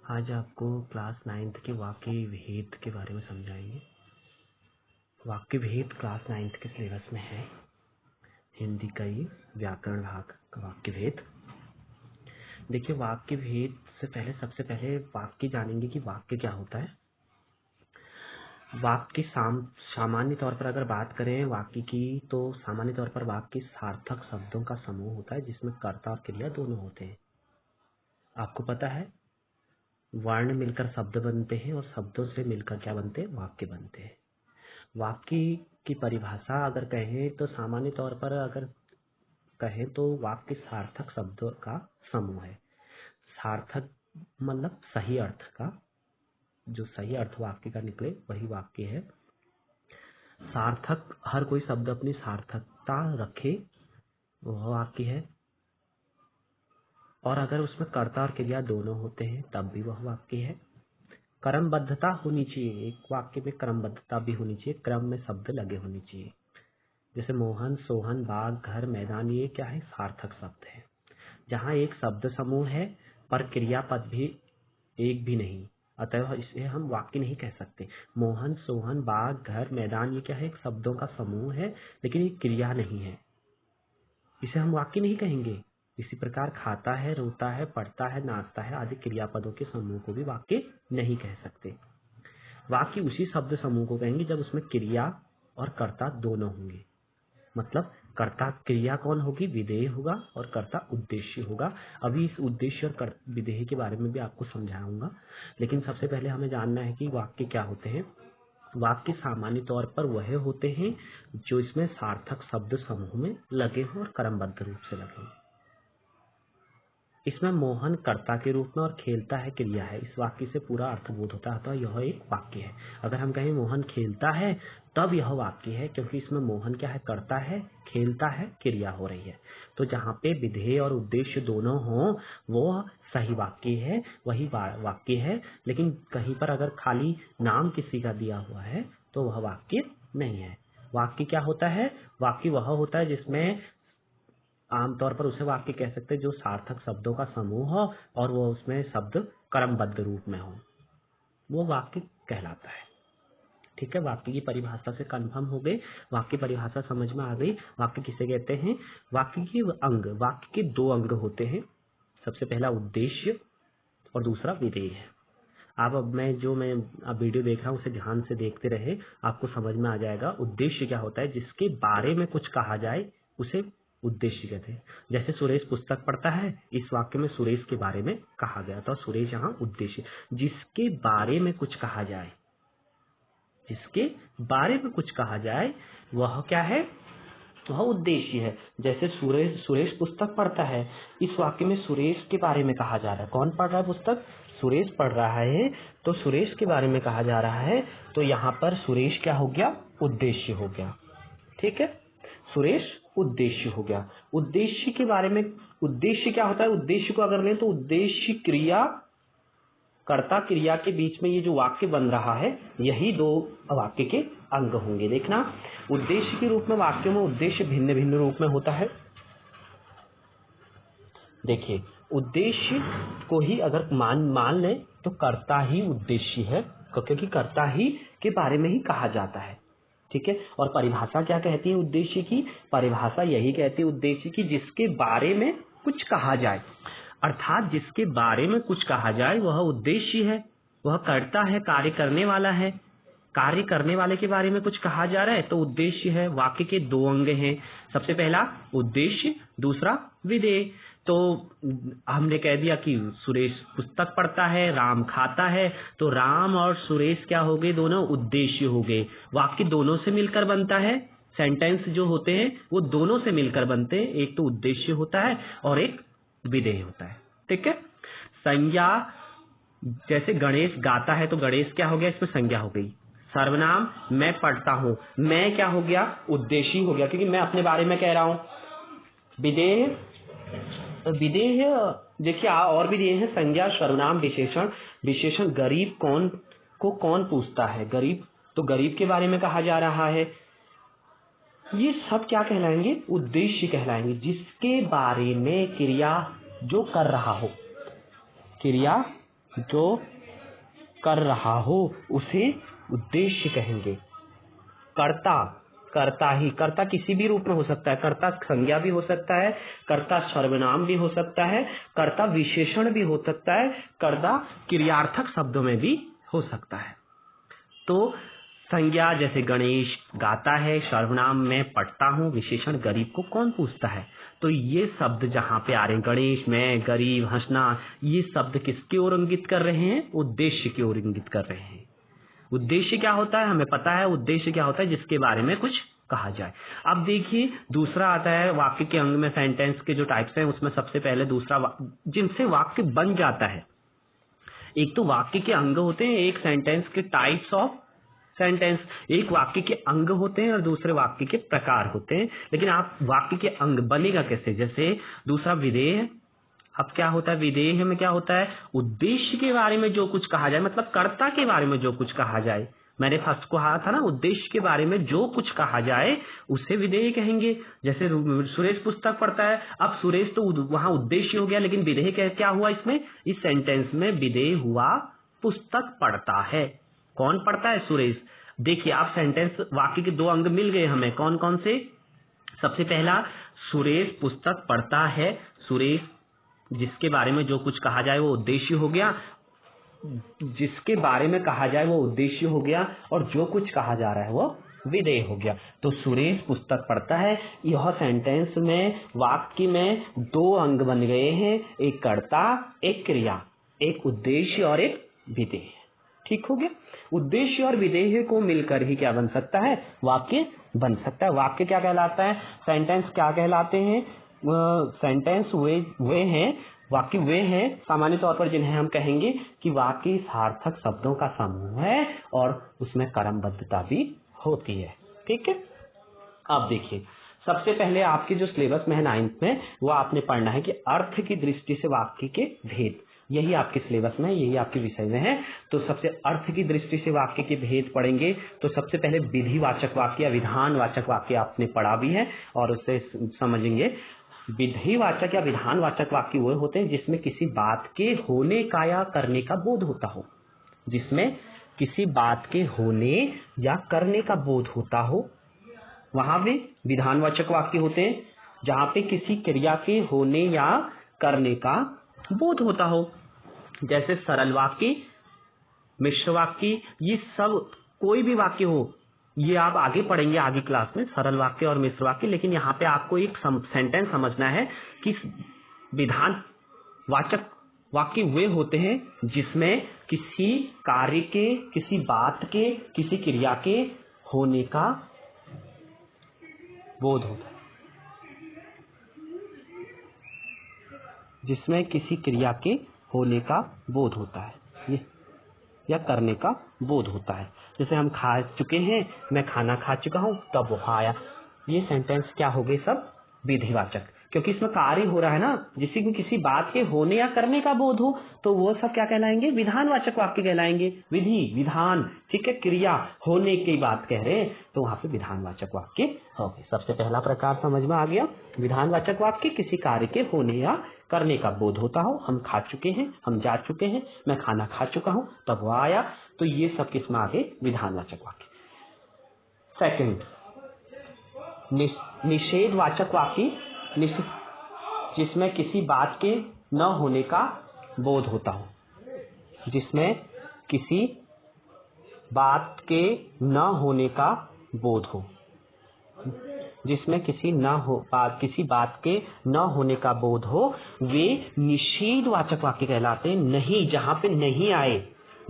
आज आपको class 9th के वाक्य भेद के बारे में समझाएंगे। वाक्य भेद क्लास 9th के सिलेबस में है। हिंदी का ये व्याकरण भाग का वाक्य भेद। देखिए, वाक्य भेद से पहले सबसे पहले वाक्य जानेंगे कि वाक्य क्या होता है। वाक्य सामान्य तौर पर अगर बात करें वाक्य की, तो सामान्य तौर पर वाक्य सार्थक शब्दों का समूह होता है जिसमें कर्ता और क्रिया दोनों होते हैं। आपको पता है, वर्ण मिलकर शब्द बनते हैं और शब्दों से मिलकर क्या बनते हैं, वाक्य बनते हैं। वाक्य की परिभाषा अगर कहें तो सामान्य तौर पर अगर कहें तो वाक्य सार्थक शब्दों का समूह है। सार्थक मतलब सही अर्थ का, जो सही अर्थ वाक्य का निकले वही वाक्य है। सार्थक, हर कोई शब्द अपनी सार्थकता रखे वह वाक्य है। और अगर उसमें कर्ता और क्रिया दोनों होते हैं तब भी वह वाक्य है। क्रमबद्धता होनी चाहिए, एक वाक्य में क्रमबद्धता भी होनी चाहिए, क्रम में शब्द लगे होने चाहिए। जैसे मोहन, सोहन, बाग, घर, मैदान, ये क्या है, सार्थक शब्द है। जहाँ एक शब्द समूह है पर क्रियापद भी एक भी नहीं, अतः इसे हम वाक्य नहीं कह सकते। मोहन, सोहन, बाग, घर, मैदान, ये क्या है, एक शब्दों का समूह है लेकिन ये क्रिया नहीं है, इसे हम वाक्य नहीं कहेंगे। इसी प्रकार खाता है, रोता है, पढ़ता है, नाचता है आदि क्रियापदों के समूह को भी वाक्य नहीं कह सकते। वाक्य उसी शब्द समूह को कहेंगे जब उसमें क्रिया और कर्ता दोनों होंगे। मतलब कर्ता क्रिया कौन होगी, विधेय होगा, और कर्ता उद्देश्य होगा। अभी इस उद्देश्य और विधेय के बारे में भी आपको समझाऊंगा, लेकिन सबसे पहले हमें जानना है कि वाक्य क्या होते हैं। वाक्य सामान्य तौर पर वह होते हैं जो इसमें सार्थक शब्द समूह में लगे हों और क्रमबद्ध रूप से लगे हों। इसमें मोहन कर्ता के रूप में और खेलता है क्रिया है। इस वाक्य से पूरा अर्थबोध होता है, तो यह एक वाक्य है। अगर हम कहें मोहन खेलता है तब यह वाक्य है, क्योंकि इसमें मोहन क्या है, कर्ता है, खेलता है, क्रिया हो रही है। तो जहाँ पे विधेय और उद्देश्य दोनों हों वो सही वाक्य है, वही वाक्य है। लेकिन कहीं पर अगर खाली नाम किसी का दिया हुआ है तो वह वाक्य नहीं है। वाक्य क्या होता है, वाक्य वह होता है जिसमें आमतौर पर उसे वाक्य कह सकते हैं जो सार्थक शब्दों का समूह हो और वो उसमें शब्द क्रमबद्ध रूप में हो, वो वाक्य कहलाता है। ठीक है, वाक्य की परिभाषा से कंफर्म हो गए, वाक्य परिभाषा समझ में आ गई। वाक्य किसे कहते हैं, वाक्य के अंग, वाक्य के दो अंग होते हैं। सबसे पहला उद्देश्य और दूसरा विधेय है। आप अब मैं अब वीडियो देख रहा हूँ उसे ध्यान से देखते रहे, आपको समझ में आ जाएगा। उद्देश्य क्या होता है, जिसके बारे में कुछ कहा जाए उसे उद्देश्य कहते हैं। जैसे सुरेश पुस्तक पढ़ता है, इस वाक्य में सुरेश के बारे में कहा गया तो सुरेश यहाँ उद्देश्य। जिसके बारे में कुछ कहा जाए, जिसके बारे में कुछ कहा जाए वह क्या है, वह उद्देश्य है। जैसे सुरेश पुस्तक पढ़ता है, इस वाक्य में सुरेश के बारे में कहा जा रहा है। कौन पढ़ रहा है पुस्तक, सुरेश पढ़ रहा है, तो सुरेश के बारे में कहा जा रहा है, तो यहाँ पर सुरेश क्या हो गया, उद्देश्य हो गया। ठीक है, सुरेश उद्देश्य हो गया। उद्देश्य के बारे में, उद्देश्य क्या होता है, उद्देश्य को अगर लें तो उद्देश्य क्रिया, कर्ता क्रिया के बीच में ये जो वाक्य बन रहा है, यही दो वाक्य के अंग होंगे। देखना, उद्देश्य के रूप में वाक्यों में उद्देश्य भिन्न भिन्न रूप में होता है। देखिए, उद्देश्य को ही अगर मान लें तो कर्ता ही उद्देश्य है, क्योंकि कर्ता ही के बारे में ही कहा जाता है। ठीक है, और परिभाषा क्या कहती है उद्देश्य की, परिभाषा यही कहती है उद्देश्य की जिसके बारे में कुछ कहा जाए, अर्थात जिसके बारे में कुछ कहा जाए वह उद्देश्य है, वह कर्ता है, कार्य करने वाला है। कार्य करने वाले के बारे में कुछ कहा जा रहा है तो उद्देश्य है। वाक्य के दो अंग हैं, सबसे पहला उद्देश्य, दूसरा विधेय। तो हमने कह दिया कि सुरेश पुस्तक पढ़ता है, राम खाता है, तो राम और सुरेश क्या हो गए, दोनों उद्देश्य हो गए। वाक्य दोनों से मिलकर बनता है, सेंटेंस जो होते हैं वो दोनों से मिलकर बनते हैं, एक तो उद्देश्य होता है और एक विधेय होता है। ठीक है, संज्ञा, जैसे गणेश गाता है तो गणेश क्या हो गया, इसमें संज्ञा हो गई। सर्वनाम, मैं पढ़ता हूं, मैं क्या हो गया, उद्देश्य हो गया, क्योंकि मैं अपने बारे में कह रहा हूं। विधेय, विधेय देखिए और भी दिए हैं, संज्ञा, सर्वनाम, विशेषण। विशेषण, गरीब कौन को कौन पूछता है, गरीब, तो गरीब के बारे में कहा जा रहा है। ये सब क्या कहलाएंगे, उद्देश्य कहलाएंगे, जिसके बारे में क्रिया जो कर रहा हो, क्रिया जो कर रहा हो उसे उद्देश्य कहेंगे। कर्ता, कर्ता किसी भी रूप में हो सकता है। कर्ता संज्ञा भी हो सकता है, कर्ता सर्वनाम भी हो सकता है, कर्ता विशेषण भी हो सकता है, कर्ता क्रियार्थक शब्दों में भी हो सकता है। तो संज्ञा जैसे गणेश गाता है, सर्वनाम में पढ़ता हूँ, विशेषण गरीब को कौन पूछता है। तो ये शब्द जहाँ पे आ रहे हैं, गणेश, मैं, गरीब, हंसना, ये शब्द किसकी ओर इंगित कर रहे हैं? उद्देश्य की ओर इंगित कर रहे हैं। उद्देश्य क्या होता है? हमें पता है उद्देश्य क्या होता है, जिसके बारे में कुछ कहा जाए। अब देखिए दूसरा आता है वाक्य के अंग में। सेंटेंस के जो टाइप्स हैं उसमें सबसे पहले दूसरा जिनसे वाक्य बन जाता है। एक तो वाक्य के अंग होते हैं, एक सेंटेंस के टाइप्स ऑफ सेंटेंस। एक वाक्य के अंग होते हैं और दूसरे वाक्य के प्रकार होते हैं। लेकिन आप वाक्य के अंग बनेगा कैसे? जैसे दूसरा विधेय। अब क्या होता है विधेय में? क्या होता है? उद्देश्य के बारे में जो कुछ कहा जाए, मतलब कर्ता के बारे में जो कुछ कहा जाए। मैंने फर्स्ट को कहा था ना, उद्देश्य के बारे में जो कुछ कहा जाए उसे विधेय कहेंगे। जैसे सुरेश पुस्तक पढ़ता है, अब सुरेश तो वहां उद्देश्य हो गया, लेकिन विधेय क्या हुआ इसमें? इस सेंटेंस में विधेय हुआ पुस्तक पढ़ता है। कौन पढ़ता है? सुरेश। देखिए आप सेंटेंस वाक्य के दो अंग मिल गए हमें। कौन कौन से? सबसे पहला सुरेश पुस्तक पढ़ता है। सुरेश जिसके बारे में जो कुछ कहा जाए वो उद्देश्य हो गया, जिसके बारे में कहा जाए वो उद्देश्य हो गया, और जो कुछ कहा जा रहा है वो विधेय हो गया। तो सुरेश पुस्तक पढ़ता है, यह सेंटेंस में वाक्य में दो अंग बन गए हैं, एक कर्ता, एक क्रिया, एक उद्देश्य और एक विधेय। ठीक हो गया। उद्देश्य और विधेय को मिलकर ही क्या बन सकता है? वाक्य बन सकता है। वाक्य क्या कहलाता है? सेंटेंस क्या कहलाते हैं? सेंटेंस वे हैं, वाक्य वे हैं सामान्य तौर पर जिन्हें हम कहेंगे कि वाक्य सार्थक शब्दों का समूह है और उसमें क्रमबद्धता भी होती है। ठीक है। अब देखिए सबसे पहले आपके जो सिलेबस में है 9th में, वो आपने पढ़ना है कि अर्थ की दृष्टि से वाक्य के भेद। यही आपके सिलेबस में, यही आपके विषय में है। तो सबसे अर्थ की दृष्टि से वाक्य के भेद पढ़ेंगे। तो सबसे पहले विधिवाचक वाक्य या विधानवाचक वाक्य आपने पढ़ा भी है और उससे समझेंगे। विधिवाचक या विधानवाचक वाक्य वो होते हैं जिसमें किसी बात के होने का या करने का बोध होता हो। जिसमें किसी बात के होने या करने का बोध होता हो, वहां पे विधानवाचक वाक्य होते हैं। जहां पे किसी क्रिया के होने या करने का बोध होता हो, जैसे सरल वाक्य, मिश्र वाक्य, ये सब कोई भी वाक्य हो, ये आप आगे पढ़ेंगे आगे क्लास में, सरल वाक्य और मिश्र वाक्य। लेकिन यहाँ पे आपको एक सेंटेंस समझना है कि विधानवाचक वाक्य वे होते हैं जिसमें किसी कार्य के, किसी बात के, किसी क्रिया के होने का बोध होता है। जिसमें किसी क्रिया के होने का बोध होता है या करने का बोध होता है। जैसे हम खा चुके हैं, मैं खाना खा चुका हूं, तब वो आया। ये सेंटेंस क्या हो गए? सब विधिवाचक, क्योंकि इसमें कार्य हो रहा है ना। जिसी को किसी बात के होने या करने का बोध हो तो वो सब क्या कहलाएंगे? विधानवाचक वाक्य कहलाएंगे। विधि, विधान, ठीक है, क्रिया, होने की बात कह रहे हैं तो वहां पे विधानवाचक वाक्य हो गए। सबसे पहला प्रकार समझ में आ गया। विधानवाचक वाक्य किसी कार्य के होने या करने का बोध होता हो। हम खा चुके हैं, हम जा चुके हैं, मैं खाना खा चुका हूं, तब वो आया। तो ये सब किसमें आ गए? विधानवाचक वाक्य। सेकंड, निषेधवाचक वाक्य, जिसमें किसी बात के न होने का बोध होता हो। जिसमें किसी बात के न होने का बोध हो। जिसमें किसी बात के न होने का बोध हो, वे निषेधवाचक वाक्य कहलाते हैं। नहीं, जहां पे नहीं आए,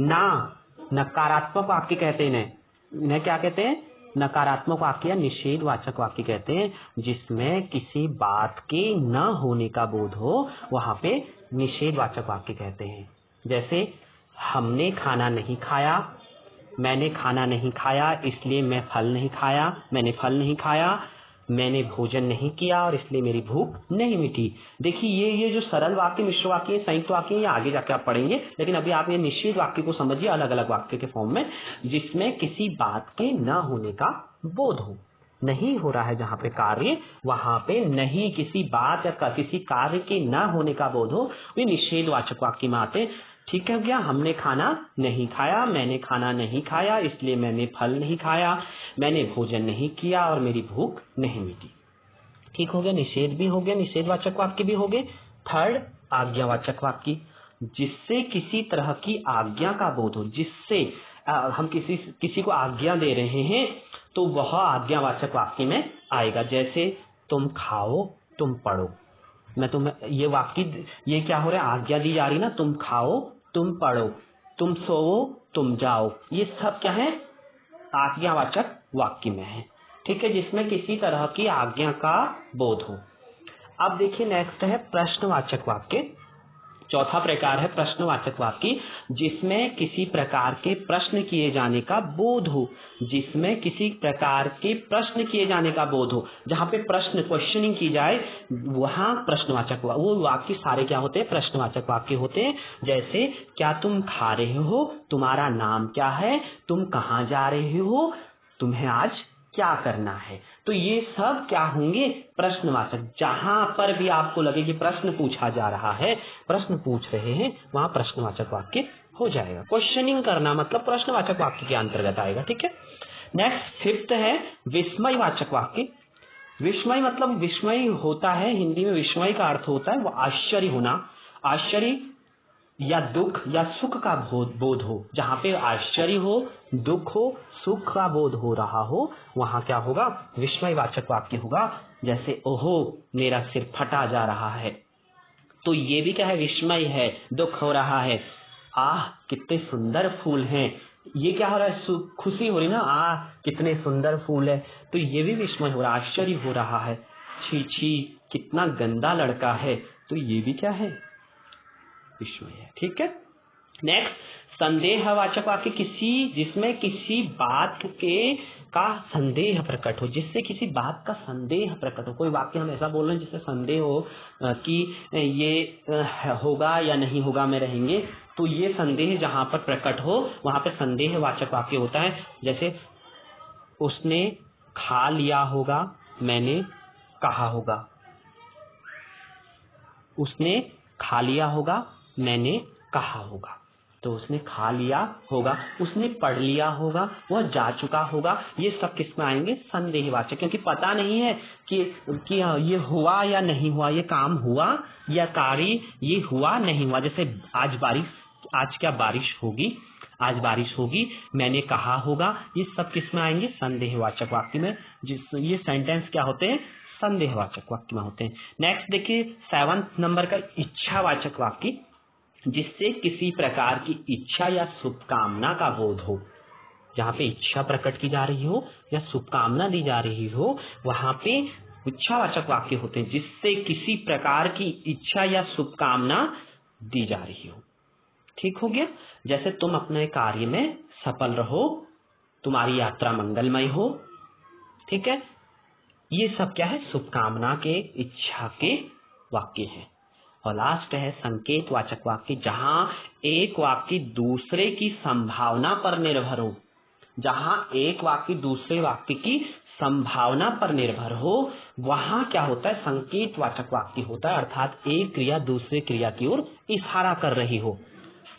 ना, नकारात्मक वाक्य कहते हैं इन्हें क्या कहते हैं? नकारात्मक वाक्य या निषेधवाचक वाक्य कहते हैं। जिसमें किसी बात के न होने का बोध हो, वहां पे निषेधवाचक वाक्य कहते हैं। जैसे हमने खाना नहीं खाया, मैंने खाना नहीं खाया इसलिए मैं फल नहीं खाया, मैंने फल नहीं खाया, मैंने भोजन नहीं किया और इसलिए मेरी भूख नहीं मिटी। देखिए ये जो सरल वाक्य, मिश्र वाक्य, संयुक्त वाक्य, ये आगे जाके आप पढ़ेंगे। लेकिन अभी आप ये निषेध वाक्य को समझिए अलग अलग वाक्य के फॉर्म में, जिसमें किसी बात के न होने का बोध हो। नहीं हो रहा है जहां पे कार्य, वहां पे नहीं, किसी बात या किसी कार्य के न होने का बोध हो, वे निषेधवाचक वाक्य में आते हैं। ठीक है क्या, हमने खाना नहीं खाया, मैंने खाना नहीं खाया इसलिए मैंने फल नहीं खाया, मैंने भोजन नहीं किया और मेरी भूख नहीं मिटी। ठीक हो गया, निषेध भी हो गया, निषेधवाचक वाक्य भी हो गए। थर्ड, आज्ञावाचक वाक्य, जिससे किसी तरह की आज्ञा का बोध हो, जिससे हम किसी को आज्ञा दे रहे हैं तो वह आज्ञावाचक वाक्य में आएगा। जैसे तुम खाओ, तुम पढ़ो, मैं तुम्हें ये वाक्य, ये क्या हो रहा है, आज्ञा दी जा रही ना, तुम खाओ, तुम पढ़ो, तुम सोओ, तुम जाओ, ये सब क्या है, आज्ञावाचक वाक्य में है। ठीक है, जिसमें किसी तरह की आज्ञा का बोध हो। अब देखिए नेक्स्ट है प्रश्नवाचक वाक्य। चौथा प्रकार है प्रश्नवाचक वाक्य, जिसमें किसी प्रकार के प्रश्न किए जाने का बोध हो, जिसमें किसी प्रकार के प्रश्न किए जाने का बोध हो, जहां पे प्रश्न क्वेश्चनिंग की जाए वहां प्रश्नवाचक, वो वाक्य सारे क्या होते हैं, प्रश्नवाचक वाक्य होते हैं। जैसे क्या तुम खा रहे हो, तुम्हारा नाम क्या है, तुम कहाँ जा रहे हो, तुम्हें आज क्या करना है। तो ये सब क्या होंगे, प्रश्नवाचक। जहां पर भी आपको लगे कि प्रश्न पूछा जा रहा है, प्रश्न पूछ रहे हैं, वहां प्रश्नवाचक वाक्य हो जाएगा। क्वेश्चनिंग करना मतलब प्रश्नवाचक वाक्य के अंतर्गत आएगा। ठीक है, नेक्स्ट फिफ्थ है विस्मयवाचक वाक्य। विस्मय मतलब, विस्मय होता है हिंदी में, विस्मय का अर्थ होता है वो आश्चर्य होना, आश्चर्य या दुख या सुख का बोध हो। जहां पे आश्चर्य हो, दुख हो, सुख का बोध हो रहा हो, वहां क्या होगा, विस्मयवाचक वाक्य होगा। जैसे ओहो मेरा सिर फटा जा रहा है, तो ये भी क्या है, विस्मय है, दुख हो रहा है। आह कितने सुंदर फूल हैं, ये क्या हो रहा है, खुशी हो रही ना, आह कितने सुंदर फूल है, तो ये भी विस्मय हो रहा है, आश्चर्य हो रहा है। छी छी कितना गंदा लड़का है, तो ये भी क्या है, विस्मय है। ठीक है, नेक्स्ट संदेहवाचक वाक्य, जिसमें किसी बात के का संदेह प्रकट हो, जिससे किसी बात का संदेह प्रकट हो। कोई वाक्य हम ऐसा बोल रहे हैं जिससे संदेह हो कि ये होगा या नहीं होगा में रहेंगे, तो ये संदेह जहां पर प्रकट हो वहां पर संदेहवाचक वाक्य होता है। जैसे उसने खा लिया होगा, मैंने कहा होगा, उसने खा लिया होगा, मैंने कहा होगा। तो उसने खा लिया होगा, उसने पढ़ लिया होगा, वह जा चुका होगा, ये सब किस में आएंगे, संदेहवाचक। क्योंकि पता नहीं है कि ये हुआ या नहीं हुआ, ये काम हुआ या कार्य ये हुआ नहीं हुआ। जैसे आज क्या बारिश होगी, आज बारिश होगी, मैंने कहा होगा, ये सब किस में आएंगे, संदेहवाचक वाक्य में। ये सेंटेंस क्या होते हैं, संदेहवाचक वाक्य में होते हैं। नेक्स्ट देखिए 7th नंबर का इच्छावाचक वाक्य, जिससे किसी प्रकार की इच्छा या शुभकामना का बोध हो। जहां पे इच्छा प्रकट की जा रही हो या शुभकामना दी जा रही हो, वहां पे इच्छावाचक वाक्य होते हैं, जिससे किसी प्रकार की इच्छा या शुभकामना दी जा रही हो। ठीक हो गया, जैसे तुम अपने कार्य में सफल रहो, तुम्हारी यात्रा मंगलमय हो। ठीक है, ये सब क्या है, शुभकामना के, इच्छा के वाक्य हैं। और लास्ट है संकेतवाचक वाक्य, जहां एक वाक्य दूसरे की संभावना पर निर्भर हो। जहां एक वाक्य दूसरे वाक्य की संभावना पर निर्भर हो, वहां क्या होता है, संकेतवाचक वाक्य होता है। अर्थात एक क्रिया दूसरे क्रिया की ओर इशारा कर रही हो,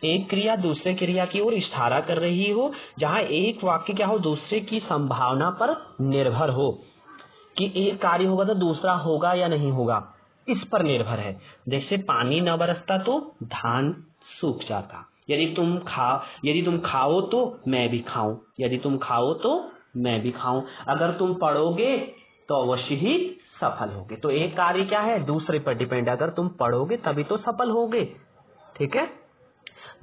एक क्रिया दूसरे क्रिया की ओर इशारा कर रही हो। जहां एक वाक्य क्या हो, दूसरे की संभावना पर निर्भर हो कि एक कार्य होगा तो दूसरा होगा या नहीं होगा, इस पर निर्भर है। जैसे पानी न बरसता तो धान सूख जाता, यदि तुम खाओ तो मैं भी खाऊं, यदि तुम खाओ तो मैं भी खाऊं, अगर तुम पढ़ोगे तो अवश्य ही सफल होगे। तो एक कार्य क्या है, दूसरे पर डिपेंड, अगर तुम पढ़ोगे तभी तो सफल होगे। ठीक है,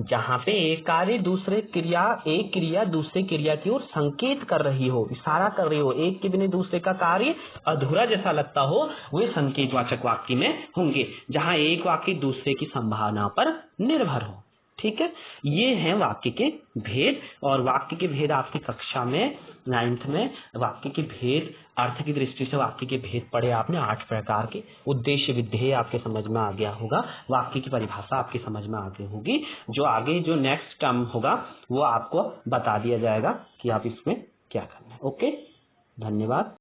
जहां पे एक क्रिया दूसरे क्रिया की ओर संकेत कर रही हो, इशारा कर रही हो, एक के बिना दूसरे का कार्य अधूरा जैसा लगता हो, वे संकेतवाचक वाक्य में होंगे, जहां एक वाक्य दूसरे की संभावना पर निर्भर हो। ठीक है, ये हैं वाक्य के भेद। और वाक्य के भेद आपकी कक्षा में 9th में वाक्य के भेद, अर्थ की दृष्टि से वाक्य के भेद पढ़े आपने 8 प्रकार के। उद्देश्य विधेय आपके समझ में आ गया होगा, वाक्य की परिभाषा आपकी समझ में आ गई होगी। जो नेक्स्ट टर्म होगा वो आपको बता दिया जाएगा कि आप इसमें क्या करना है। ओके, धन्यवाद।